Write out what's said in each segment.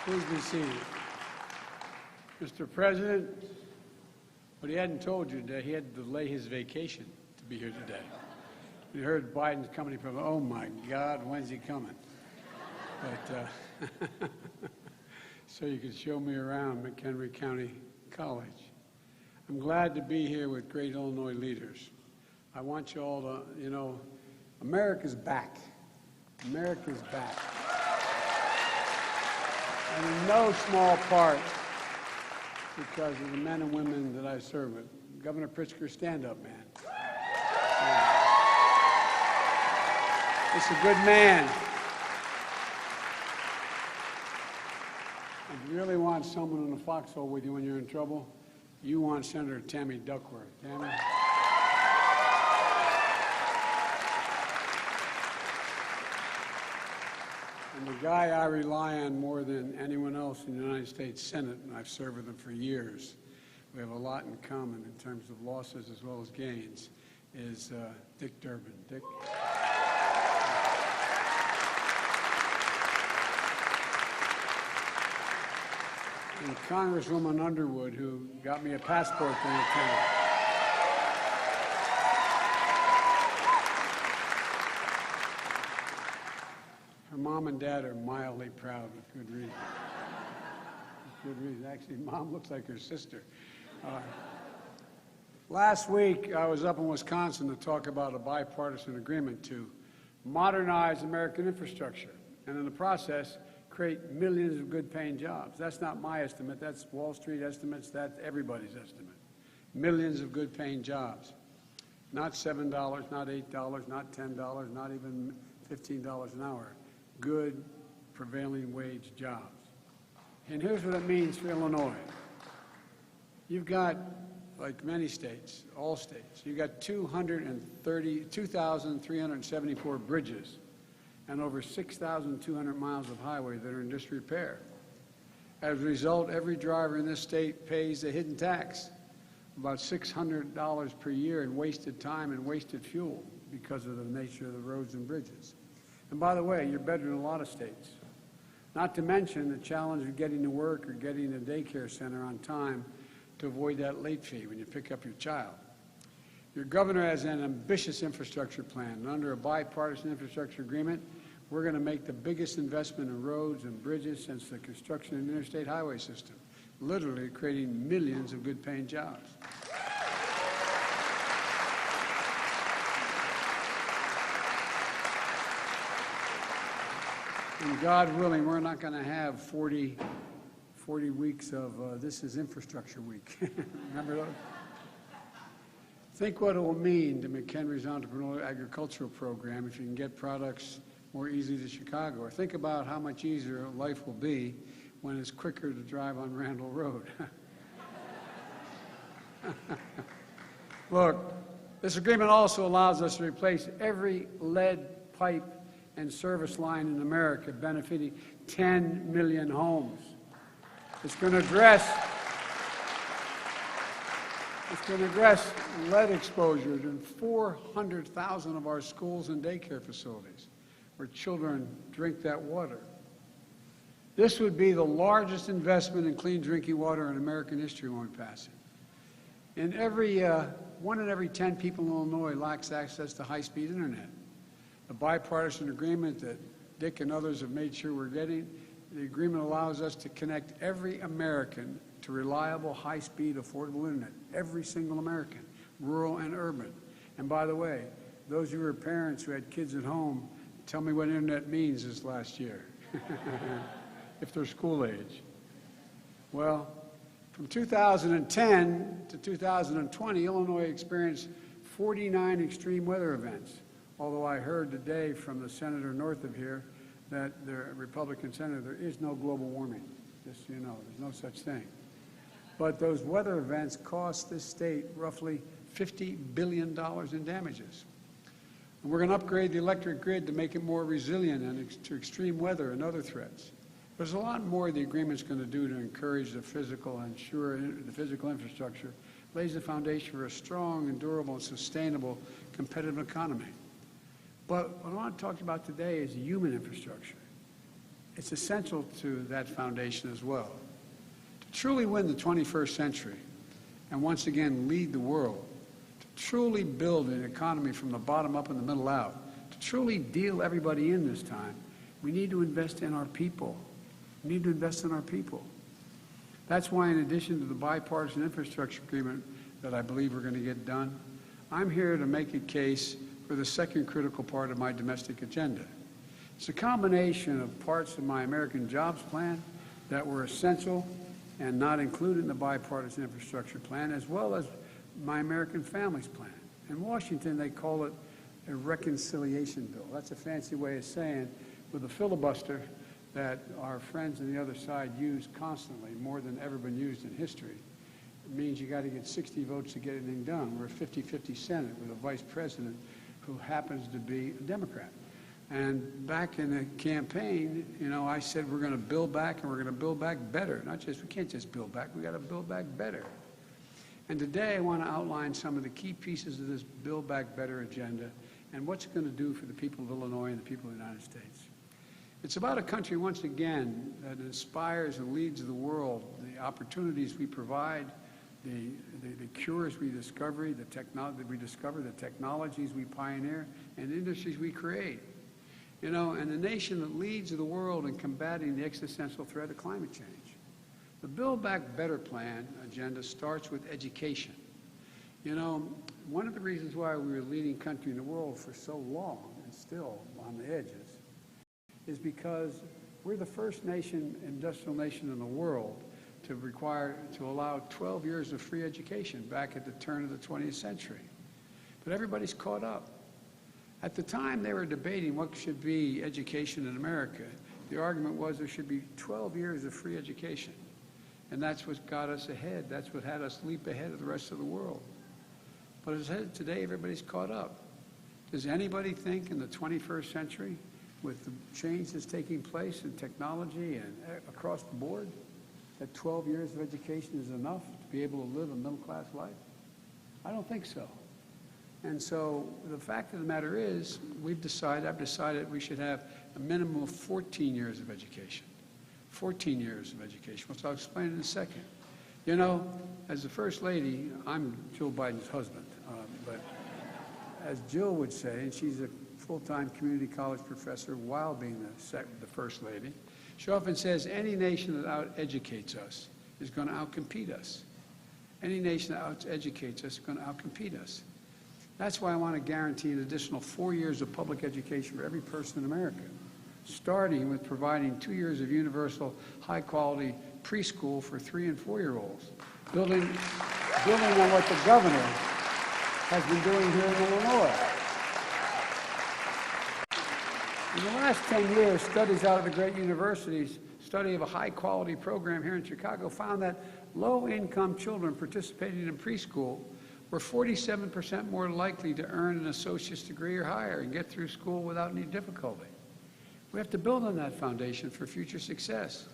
Please be seated. Mr. President, what he hadn't told you today, he had to delay his vacation to be here today. You heard Biden's coming from, oh my God, when's he coming? But so you could show me around McHenry County College. I'm glad to be here with great Illinois leaders. I want you all to, you know, America's back. America's back. And in no small part because of the men and women that I serve with. Governor Pritzker, stand up, man. Yeah. It's a good man. If you really want someone in the foxhole with you when you're in trouble, you want Senator Tammy Duckworth. Tammy? And the guy I rely on more than anyone else in the United States Senate, and I've served with him for years, we have a lot in common in terms of losses as well as gains, is Dick Durbin. Dick? And Congresswoman Underwood, who got me a passport for the town. Her mom and dad are mildly proud with good reason. With good reason. Actually, Mom looks like her sister. Last week, I was up in Wisconsin to talk about a bipartisan agreement to modernize American infrastructure, and in the process, create millions of good-paying jobs. That's not my estimate. That's Wall Street estimates. That's everybody's estimate. Millions of good-paying jobs. Not $7, not $8, not $10, not even $15 an hour. Good, prevailing wage jobs. And here's what it means for Illinois. You've got, like many states, all states, you've got 2,374 bridges and over 6,200 miles of highway that are in disrepair. As a result, every driver in this state pays a hidden tax, about $600 per year in wasted time and wasted fuel because of the nature of the roads and bridges. And by the way, you're better than a lot of states. Not to mention the challenge of getting to work or getting to a daycare center on time to avoid that late fee when you pick up your child. Your governor has an ambitious infrastructure plan, and under a bipartisan infrastructure agreement, we're going to make the biggest investment in roads and bridges since the construction of the interstate highway system, literally creating millions of good-paying jobs. And God willing, we're not going to have 40 weeks of this is infrastructure week. Remember those? Think what it will mean to McHenry's entrepreneurial agricultural program if you can get products more easily to Chicago. Or think about how much easier life will be when it's quicker to drive on Randall Road. Look, this agreement also allows us to replace every lead pipe and service line in America, benefiting 10 million homes. It's going to address lead exposures in 400,000 of our schools and daycare facilities where children drink that water. This would be the largest investment in clean drinking water in American history when we pass it. And one in every 10 people in Illinois lacks access to high-speed internet. The bipartisan agreement that Dick and others have made sure we're getting, the agreement allows us to connect every American to reliable, high-speed, affordable internet. Every single American, rural and urban. And by the way, those of you who are parents who had kids at home, tell me what internet means this last year, if they're school age. Well, from 2010 to 2020, Illinois experienced 49 extreme weather events. Although I heard today from the senator north of here that the Republican senator, there is no global warming. Just so you know, there's no such thing. But those weather events cost this state roughly $50 billion in damages. And we're going to upgrade the electric grid to make it more resilient to extreme weather and other threats. There's a lot more the agreement's going to do to encourage the physical and ensure the physical infrastructure lays the foundation for a strong and durable and sustainable competitive economy. But what I want to talk about today is human infrastructure. it's essential to that foundation as well. To truly win the 21st century and once again lead the world, to truly build an economy from the bottom up and the middle out, to truly deal everybody in this time, we need to invest in our people. We need to invest in our people. That's why, in addition to the bipartisan infrastructure agreement that I believe we're going to get done, I'm here to make a case for the second critical part of my domestic agenda. It's a combination of parts of my American Jobs Plan that were essential and not included in the bipartisan infrastructure plan, as well as my American Families Plan. In Washington, they call it a reconciliation bill. That's a fancy way of saying, with a filibuster that our friends on the other side use constantly, more than ever been used in history. It means you got to get 60 votes to get anything done. We're a 50-50 Senate with a vice president who happens to be a Democrat. And back in the campaign, you know, I said we're going to build back and we're going to build back better. We can't just build back, we got to build back better. And today I want to outline some of the key pieces of this Build Back Better agenda and what's it going to do for the people of Illinois and the people of the United States. It's about a country, once again, that inspires and leads the world, the opportunities we provide, the cures we discover, the technologies we pioneer, and the industries we create. You know, and a nation that leads the world in combating the existential threat of climate change. The Build Back Better plan agenda starts with education. You know, one of the reasons why we were the leading country in the world for so long and still on the edges is because we're the first industrial nation in the world to allow 12 years of free education back at the turn of the 20th century. But everybody's caught up. At the time they were debating what should be education in America, the argument was there should be 12 years of free education. And that's what got us ahead. That's what had us leap ahead of the rest of the world. But as I said, today everybody's caught up. Does anybody think in the 21st century, with the change that's taking place in technology and across the board, that 12 years of education is enough to be able to live a middle-class life? I don't think so. And so the fact of the matter is, I've decided we should have a minimum of 14 years of education. 14 years of education, which I'll explain in a second. You know, as the First Lady, I'm Jill Biden's husband, but as Jill would say, and she's a full-time community college professor while being the First Lady, she often says any nation that out-educates us is going to out-compete us. Any nation that out-educates us is going to out-compete us. That's why I want to guarantee an additional 4 years of public education for every person in America, starting with providing 2 years of universal, high-quality preschool for 3- and 4-year-olds, building on what the governor has been doing here in Illinois. In the last 10 years, studies out of the great universities, study of a high-quality program here in Chicago, found that low-income children participating in preschool were 47% more likely to earn an associate's degree or higher and get through school without any difficulty. We have to build on that foundation for future success.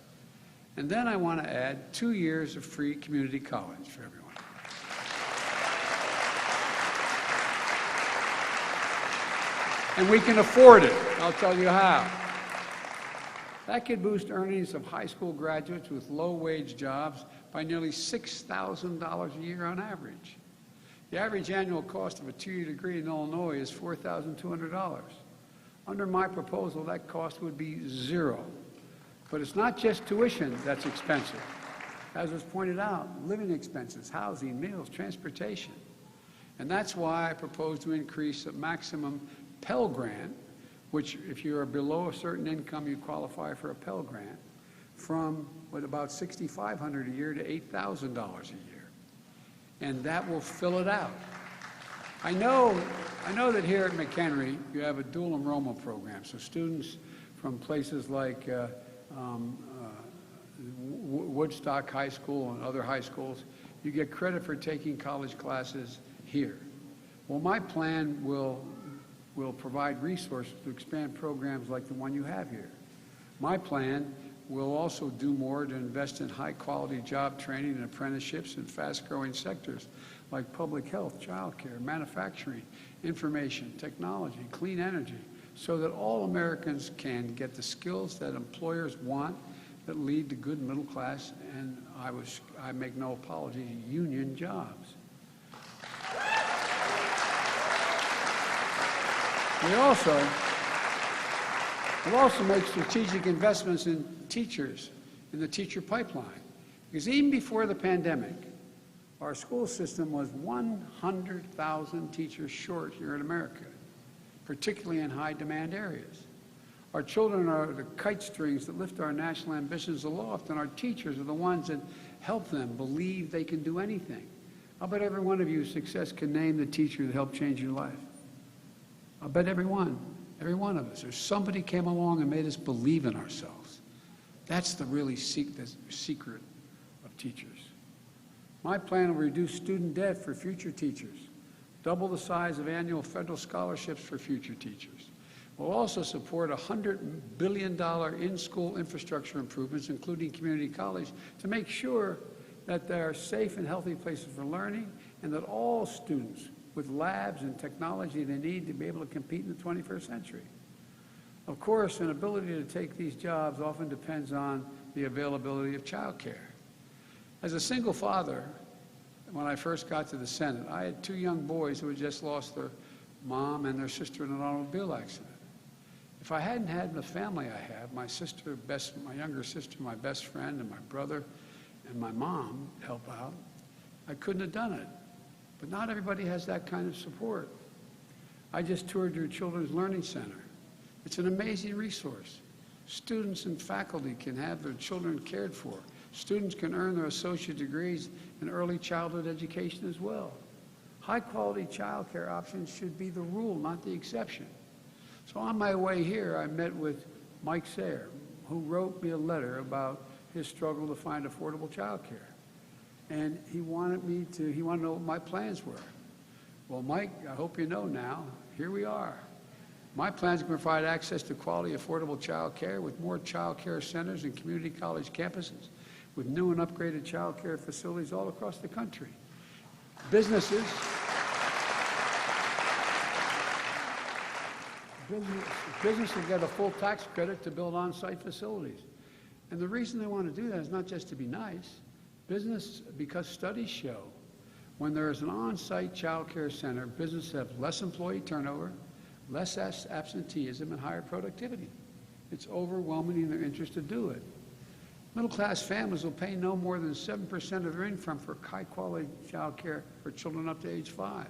And then I want to add 2 years of free community college for everyone. And we can afford it. I'll tell you how. That could boost earnings of high school graduates with low-wage jobs by nearly $6,000 a year on average. The average annual cost of a 2-year degree in Illinois is $4,200. Under my proposal, that cost would be zero. But it's not just tuition that's expensive. As was pointed out, living expenses, housing, meals, transportation. And that's why I propose to increase the maximum Pell Grant, which if you are below a certain income, you qualify for a Pell Grant, from about $6,500 a year to $8,000 a year. And that will fill it out. I know that here at McHenry, you have a dual enrollment program. So students from places like Woodstock High School and other high schools, you get credit for taking college classes here. Well, my plan will provide resources to expand programs like the one you have here. My plan will also do more to invest in high-quality job training and apprenticeships in fast-growing sectors like public health, childcare, manufacturing, information, technology, clean energy, so that all Americans can get the skills that employers want that lead to good middle class and, I make no apology, union jobs. We'll also make strategic investments in teachers, in the teacher pipeline. Because even before the pandemic, our school system was 100,000 teachers short here in America, particularly in high-demand areas. Our children are the kite strings that lift our national ambitions aloft, and our teachers are the ones that help them believe they can do anything. I'll bet every one of you success can name the teacher that helped change your life. I'll bet every one of us. Or somebody came along and made us believe in ourselves. That's the really secret of teachers. My plan will reduce student debt for future teachers, double the size of annual federal scholarships for future teachers. We'll also support $100 billion in-school infrastructure improvements, including community college, to make sure that they are safe and healthy places for learning, and that all students with labs and technology they need to be able to compete in the 21st century. Of course, an ability to take these jobs often depends on the availability of child care. As a single father, when I first got to the Senate, I had two young boys who had just lost their mom and their sister in an automobile accident. If I hadn't had the family I have, my younger sister, my best friend, and my brother, and my mom help out, I couldn't have done it. But not everybody has that kind of support. I just toured your Children's Learning Center. It's an amazing resource. Students and faculty can have their children cared for. Students can earn their associate degrees in early childhood education as well. High-quality child care options should be the rule, not the exception. So on my way here, I met with Mike Sayre, who wrote me a letter about his struggle to find affordable child care. And he wanted to know what my plans were. Well, Mike, I hope you know now, here we are. My plans are to provide access to quality, affordable child care with more child care centers and community college campuses, with new and upgraded child care facilities all across the country. Businesses will get a full tax credit to build on-site facilities. And the reason they want to do that is not just to be nice. Because studies show when there is an on-site child care center, businesses have less employee turnover, less absenteeism, and higher productivity. It's overwhelming in their interest to do it. Middle-class families will pay no more than 7% of their income for high-quality child care for children up to age 5.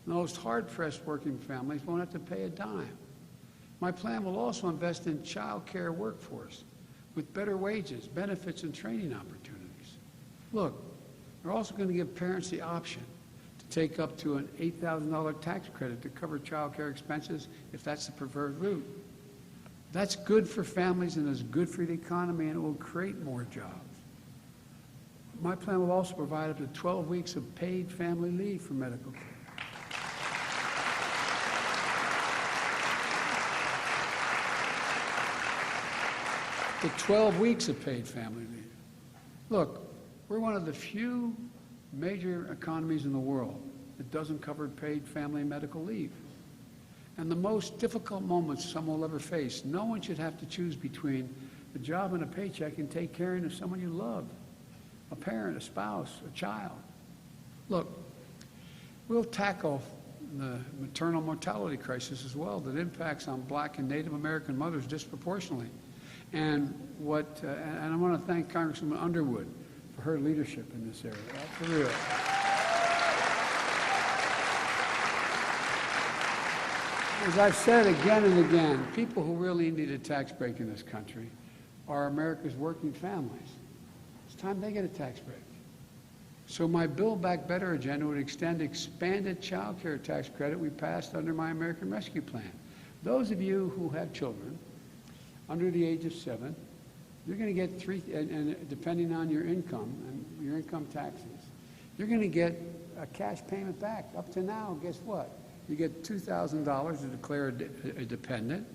And those hard-pressed working families won't have to pay a dime. My plan will also invest in child care workforce with better wages, benefits, and training opportunities. Look, we're also going to give parents the option to take up to an $8,000 tax credit to cover child care expenses if that's the preferred route. That's good for families and is good for the economy, and it will create more jobs. My plan will also provide up to 12 weeks of paid family leave for medical care. The 12 weeks of paid family leave. Look, we're one of the few major economies in the world that doesn't cover paid family and medical leave. And the most difficult moments someone will ever face, no one should have to choose between a job and a paycheck and take care of someone you love, a parent, a spouse, a child. Look, we'll tackle the maternal mortality crisis as well that impacts on Black and Native American mothers disproportionately. And I want to thank Congresswoman Underwood for her leadership in this area. For real. As I've said again and again, people who really need a tax break in this country are America's working families. It's time they get a tax break. So my Build Back Better agenda would extend expanded child care tax credit we passed under my American Rescue Plan. Those of you who have children under the age of 7, you're going to get and depending on your income and your income taxes, you're going to get a cash payment back. Up to now, guess what? You get $2,000 to declare a dependent.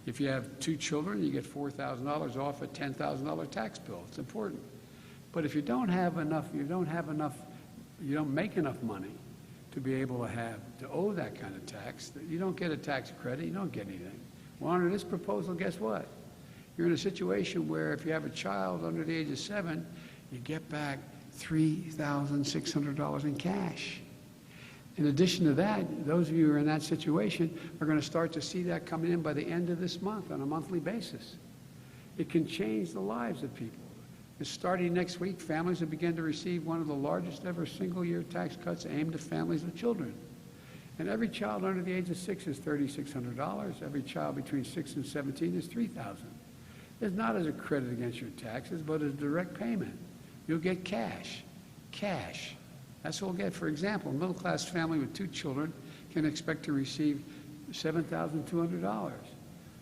If you have 2 children, you get $4,000 off a $10,000 tax bill. It's important. But if you don't make enough money to be able to owe that kind of tax, you don't get a tax credit, you don't get anything. Well, under this proposal, guess what? You're in a situation where if you have a child under the age of 7, you get back $3,600 in cash. In addition to that, those of you who are in that situation are going to start to see that coming in by the end of this month on a monthly basis. It can change the lives of people. And starting next week, families will begin to receive one of the largest ever single-year tax cuts aimed at families with children. And every child under the age of 6 is $3,600. Every child between 6 and 17 is $3,000. It's not as a credit against your taxes, but as a direct payment. You'll get cash. Cash. That's what we'll get. For example, a middle-class family with 2 children can expect to receive $7,200.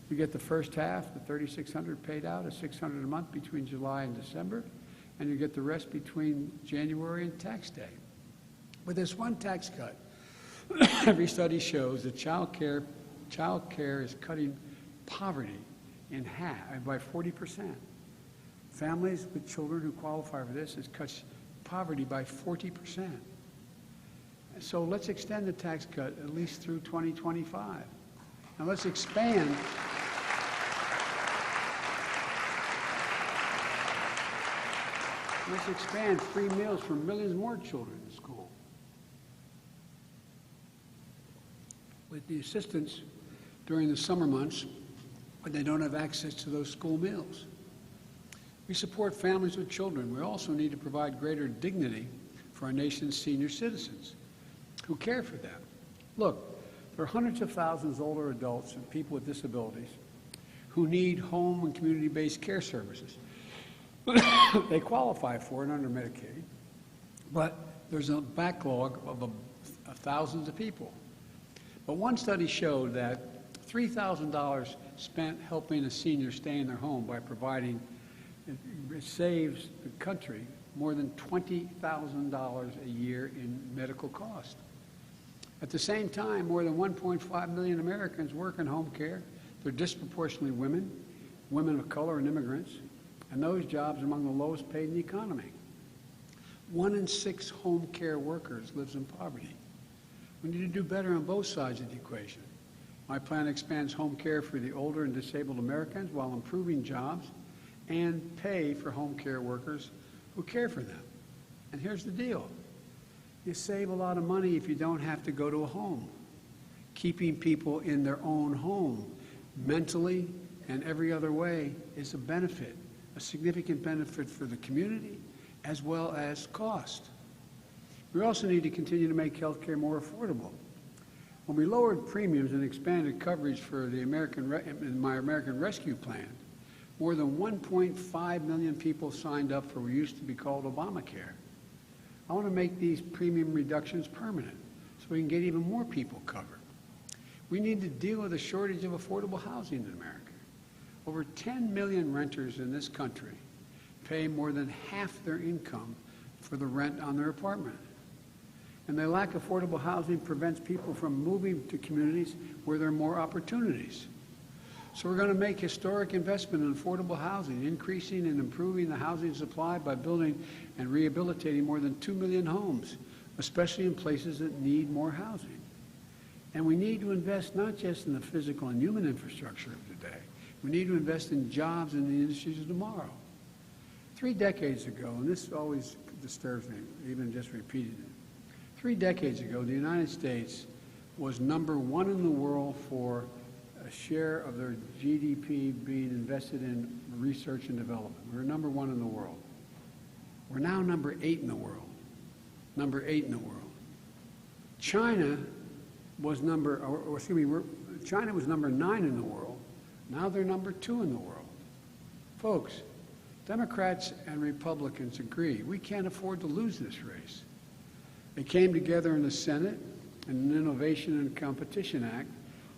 You get the first half, the $3,600 paid out, at $600 a month between July and December, and you get the rest between January and tax day. With this one tax cut, every study shows that child care is cutting poverty in half by 40%. Families with children who qualify for this has cut poverty by 40%. So let's extend the tax cut at least through 2025. Now let's expand. Let's expand free meals for millions more children in school. With the assistance during the summer months when they don't have access to those school meals. We support families with children. We also need to provide greater dignity for our nation's senior citizens who care for them. Look, there are hundreds of thousands of older adults and people with disabilities who need home and community-based care services. They qualify for it under Medicaid, but there's a backlog of thousands of people. But one study showed that $3,000 spent helping a senior stay in their home by providing, it saves the country more than $20,000 a year in medical costs. At the same time, more than 1.5 million Americans work in home care. They're disproportionately women, women of color, and immigrants, and those jobs are among the lowest paid in the economy. 1 in 6 home care workers lives in poverty. We need to do better on both sides of the equation. My plan expands home care for the older and disabled Americans while improving jobs and pay for home care workers who care for them. And here's the deal. You save a lot of money if you don't have to go to a home. Keeping people in their own home, mentally and every other way, is a benefit, a significant benefit for the community as well as cost. We also need to continue to make health care more affordable. When we lowered premiums and expanded coverage for the My American Rescue Plan, more than 1.5 million people signed up for what used to be called Obamacare. I want to make these premium reductions permanent so we can get even more people covered. We need to deal with a shortage of affordable housing in America. Over 10 million renters in this country pay more than half their income for the rent on their apartment. And their lack of affordable housing prevents people from moving to communities where there are more opportunities. So we're going to make historic investment in affordable housing, increasing and improving the housing supply by building and rehabilitating more than 2 million homes, especially in places that need more housing. And we need to invest not just in the physical and human infrastructure of today. We need to invest in jobs in the industries of tomorrow. 3 decades ago, and this always disturbs me, even just repeating it. 3 decades ago, the United States was #1 in the world for a share of their GDP being invested in research and development. We were #1 in the world. We're now #8 in the world. #8 in the world. China was China was #9 in the world. Now they're #2 in the world. Folks, Democrats and Republicans agree we can't afford to lose this race. They came together in the Senate in an Innovation and Competition Act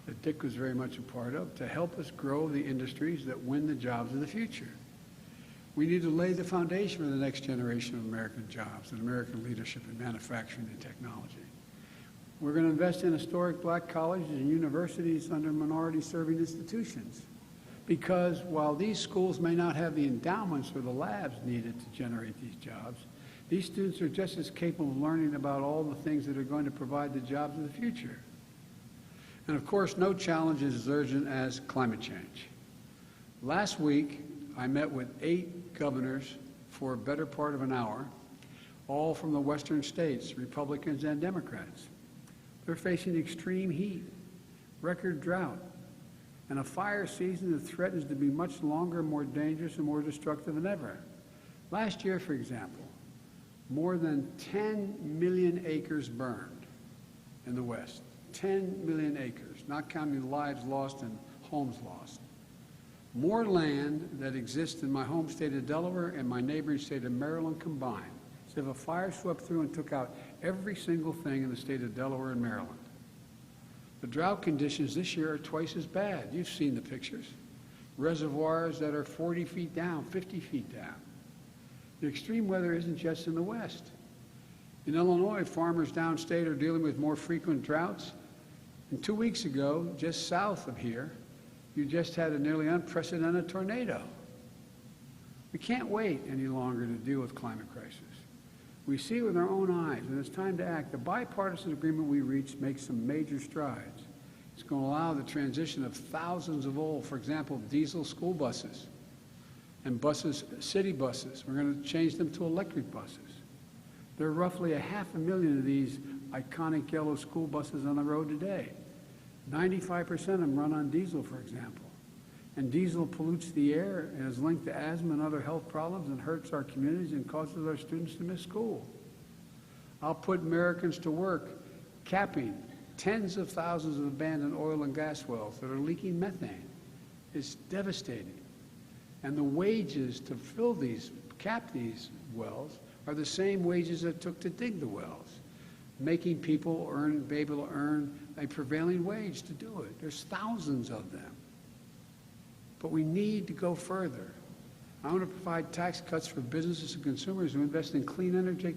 that Dick was very much a part of to help us grow the industries that win the jobs of the future. We need to lay the foundation for the next generation of American jobs and American leadership in manufacturing and technology. We're going to invest in historic black colleges and universities under minority-serving institutions because while these schools may not have the endowments or the labs needed to generate these jobs, these students are just as capable of learning about all the things that are going to provide the jobs of the future. And of course, no challenge is as urgent as climate change. Last week, I met with 8 governors for a better part of an hour, all from the western states, Republicans and Democrats. They're facing extreme heat, record drought, and a fire season that threatens to be much longer, more dangerous, and more destructive than ever. Last year, for example, more than 10 million acres burned in the West. 10 million acres, not counting lives lost and homes lost. More land that exists in my home state of Delaware and my neighboring state of Maryland combined. So if a fire swept through and took out every single thing in the state of Delaware and Maryland. The drought conditions this year are twice as bad. You've seen the pictures. Reservoirs that are 40 feet down, 50 feet down. The extreme weather isn't just in the West. In Illinois, farmers downstate are dealing with more frequent droughts. And 2 weeks ago, just south of here, you just had a nearly unprecedented tornado. We can't wait any longer to deal with climate crisis. We see it with our own eyes, and it's time to act. The bipartisan agreement we reached makes some major strides. It's going to allow the transition of thousands of old, for example, diesel school buses and buses, city buses. We're going to change them to electric buses. There are roughly 500,000 of these iconic yellow school buses on the road today. 95% of them run on diesel, for example. And diesel pollutes the air and is linked to asthma and other health problems and hurts our communities and causes our students to miss school. I'll put Americans to work capping tens of thousands of abandoned oil and gas wells that are leaking methane. It's devastating. And the wages to cap these wells are the same wages it took to dig the wells, making people be able to earn a prevailing wage to do it. There's thousands of them. But we need to go further. I want to provide tax cuts for businesses and consumers who invest in clean energy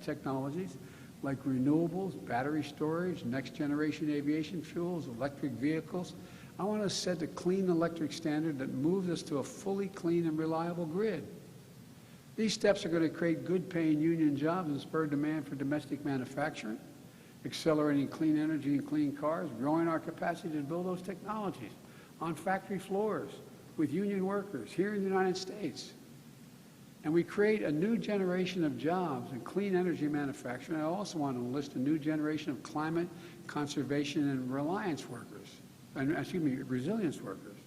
technologies like renewables, battery storage, next-generation aviation fuels, electric vehicles. I want to set a clean electric standard that moves us to a fully clean and reliable grid. These steps are going to create good-paying union jobs and spur demand for domestic manufacturing, accelerating clean energy and clean cars, growing our capacity to build those technologies on factory floors with union workers here in the United States. And we create a new generation of jobs in clean energy manufacturing. I also want to enlist a new generation of climate conservation and resilience workers,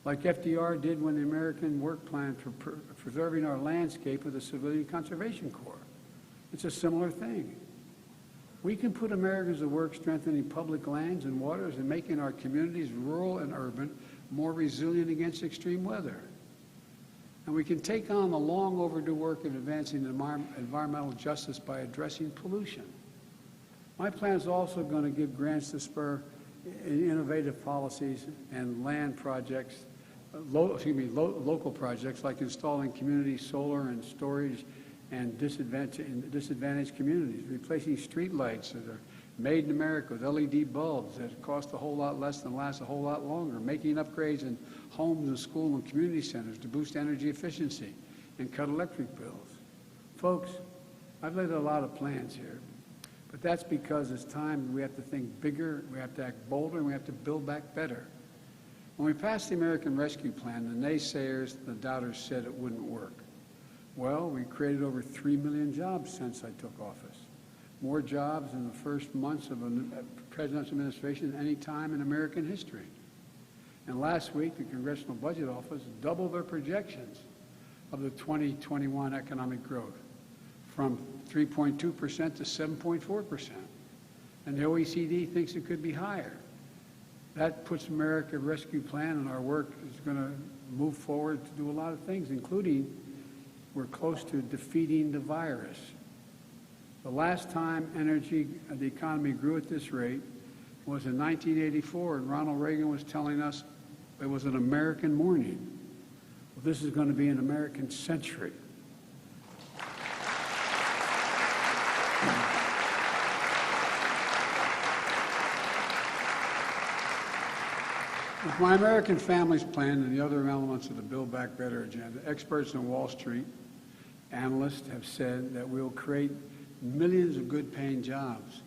like FDR did when the American Work Plan for preserving our landscape with the Civilian Conservation Corps. It's a similar thing. We can put Americans to work strengthening public lands and waters and making our communities, rural and urban, more resilient against extreme weather. And we can take on the long overdue work of advancing environmental justice by addressing pollution. My plan is also going to give grants to spur innovative policies and land projects, local projects like installing community solar and storage and disadvantaged communities, replacing street lights that are made in America with LED bulbs that cost a whole lot less and last a whole lot longer, making upgrades in homes and school and community centers to boost energy efficiency and cut electric bills. Folks, I've laid a lot of plans here, but that's because it's time we have to think bigger, we have to act bolder, and we have to build back better. When we passed the American Rescue Plan, the naysayers, the doubters said it wouldn't work. Well, we created over 3 million jobs since I took office. More jobs in the first months of a president's administration than any time in American history. And last week, the Congressional Budget Office doubled their projections of the 2021 economic growth from 3.2% to 7.4%. And the OECD thinks it could be higher. That puts American Rescue Plan and our work is going to move forward to do a lot of things, including we're close to defeating the virus. The last time the economy grew at this rate was in 1984, and Ronald Reagan was telling us it was an American morning. Well, this is going to be an American century. With my American Families Plan and the other elements of the Build Back Better agenda, experts on Wall Street, analysts have said that we'll create millions of good-paying jobs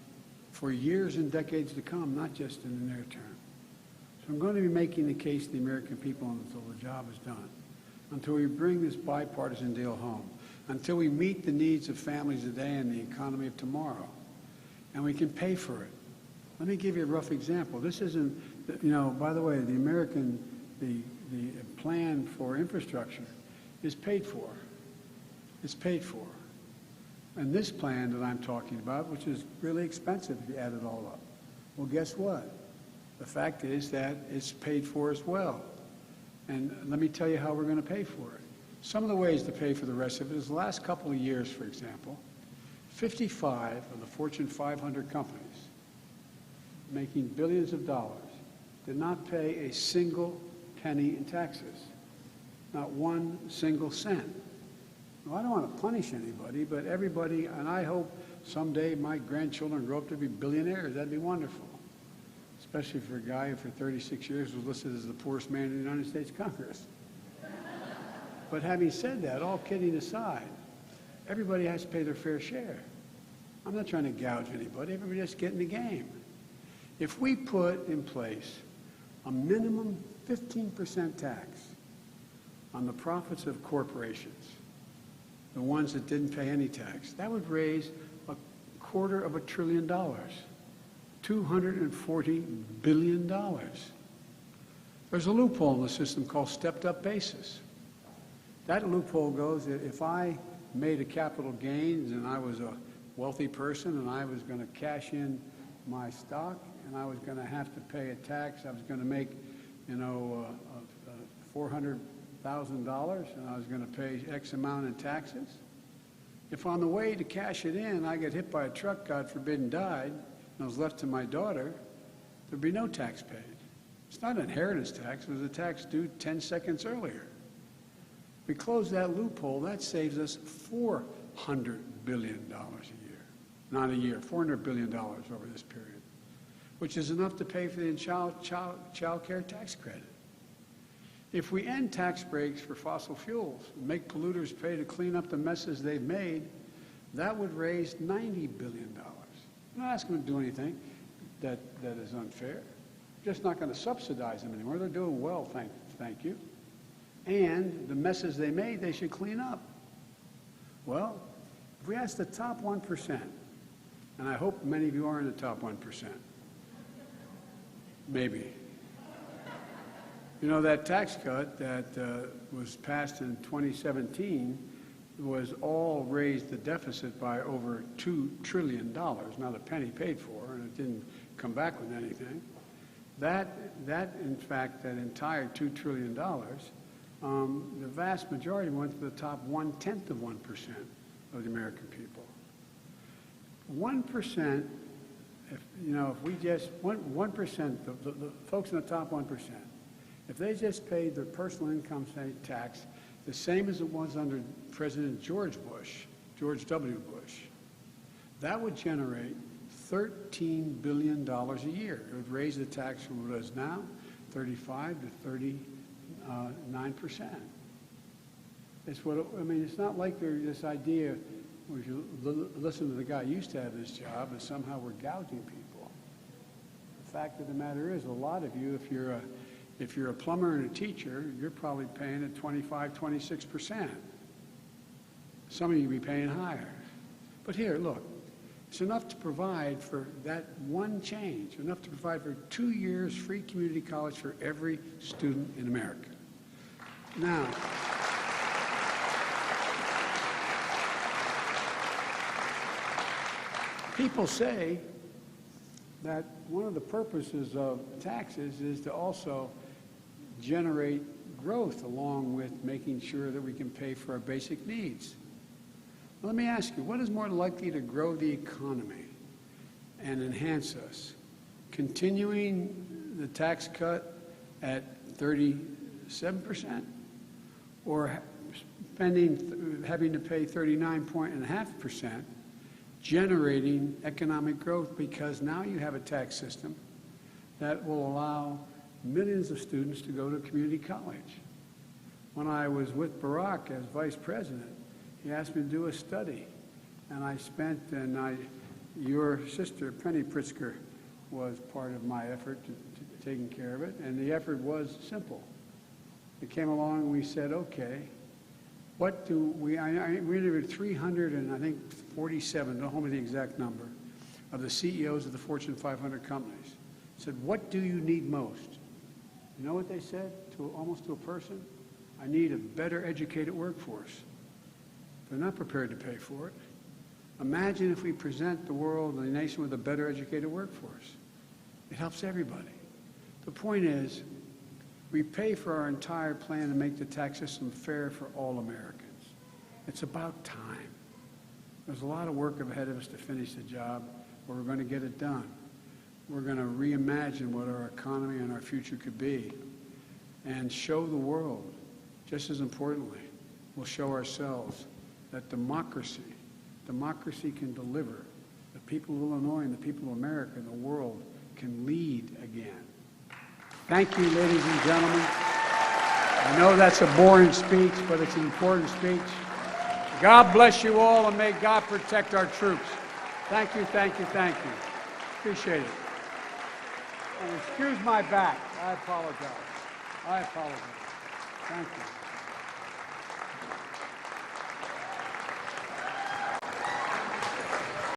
for years and decades to come, not just in the near term. So I'm going to be making the case to the American people until the job is done, until we bring this bipartisan deal home, until we meet the needs of families today and the economy of tomorrow, and we can pay for it. Let me give you a rough example. This isn't, you know, by the way, the plan for infrastructure is paid for. It's paid for. And this plan that I'm talking about, which is really expensive if you add it all up, well, guess what? The fact is that it's paid for as well. And let me tell you how we're going to pay for it. Some of the ways to pay for the rest of it is the last couple of years, for example, 55 of the Fortune 500 companies making billions of dollars did not pay a single penny in taxes, not one single cent. Well, I don't want to punish anybody, but everybody, and I hope someday my grandchildren grow up to be billionaires. That'd be wonderful, especially for a guy who for 36 years was listed as the poorest man in the United States Congress. But having said that, all kidding aside, everybody has to pay their fair share. I'm not trying to gouge anybody. Everybody has to get in the game. If we put in place a minimum 15% tax on the profits of corporations, the ones that didn't pay any tax, that would raise $250 billion, $240 billion. There's a loophole in the system called stepped-up basis. That loophole goes that if I made a capital gains and I was a wealthy person and I was going to cash in my stock and I was going to have to pay a tax, I was going to make, you know, $400,000 and I was going to pay X amount in taxes. If on the way to cash it in I get hit by a truck, God forbid, and died, and I was left to my daughter, there'd be no tax paid. It's not an inheritance tax, it was a tax due 10 seconds earlier. We close that loophole, that saves us $400 billion a year. Not a year, $400 billion over this period, which is enough to pay for the child care tax credit. If we end tax breaks for fossil fuels and make polluters pay to clean up the messes they've made, that would raise $90 billion. I'm not asking them to do anything that is unfair. Just not going to subsidize them anymore. They're doing well, thank you. And the messes they made, they should clean up. Well, if we ask the top 1%, and I hope many of you are in the top 1%, maybe. You know, that tax cut that was passed in 2017 was all raised the deficit by over $2 trillion, not a penny paid for, and it didn't come back with anything. That in fact, that entire $2 trillion, the vast majority went to the top 1/10 of 1% of the American people. 1%, if we just, 1%, the folks in the top 1%, if they just paid their personal income tax the same as it was under President George W. Bush, that would generate $13 billion a year. It would raise the tax from what it is now, 35 to 39%. It's what, I mean, it's not like there's this idea, if you listen to the guy who used to have this job, and somehow we're gouging people. The fact of the matter is, a lot of you, if you're a plumber and a teacher, you're probably paying at 25, 26%. Some of you will be paying higher. But here, look, it's enough to provide for that one change, enough to provide for 2 years free community college for every student in America. Now, people say that one of the purposes of taxes is to also generate growth along with making sure that we can pay for our basic needs. Well, let me ask you, what is more likely to grow the economy and enhance us? Continuing the tax cut at 37% or having to pay 39.5%, generating economic growth because now you have a tax system that will allow millions of students to go to community college. When I was with Barack as vice president, he asked me to do a study, and I spent, and I, your sister, Penny Pritzker, was part of my effort to taking care of it, and the effort was simple. We came along and we said, okay, what do we interviewed 347, don't hold me the exact number, of the CEOs of the Fortune 500 companies. Said, what do you need most? You know what they said, almost to a person? I need a better educated workforce. They're not prepared to pay for it. Imagine if we present the world and the nation with a better educated workforce. It helps everybody. The point is, we pay for our entire plan to make the tax system fair for all Americans. It's about time. There's a lot of work ahead of us to finish the job, but we're going to get it done. We're going to reimagine what our economy and our future could be and show the world, just as importantly, we'll show ourselves that democracy can deliver. The people of Illinois and the people of America and the world can lead again. Thank you, ladies and gentlemen. I know that's a boring speech, but it's an important speech. God bless you all, and may God protect our troops. Thank you, thank you, thank you. Appreciate it. And excuse my back. I apologize. Thank you.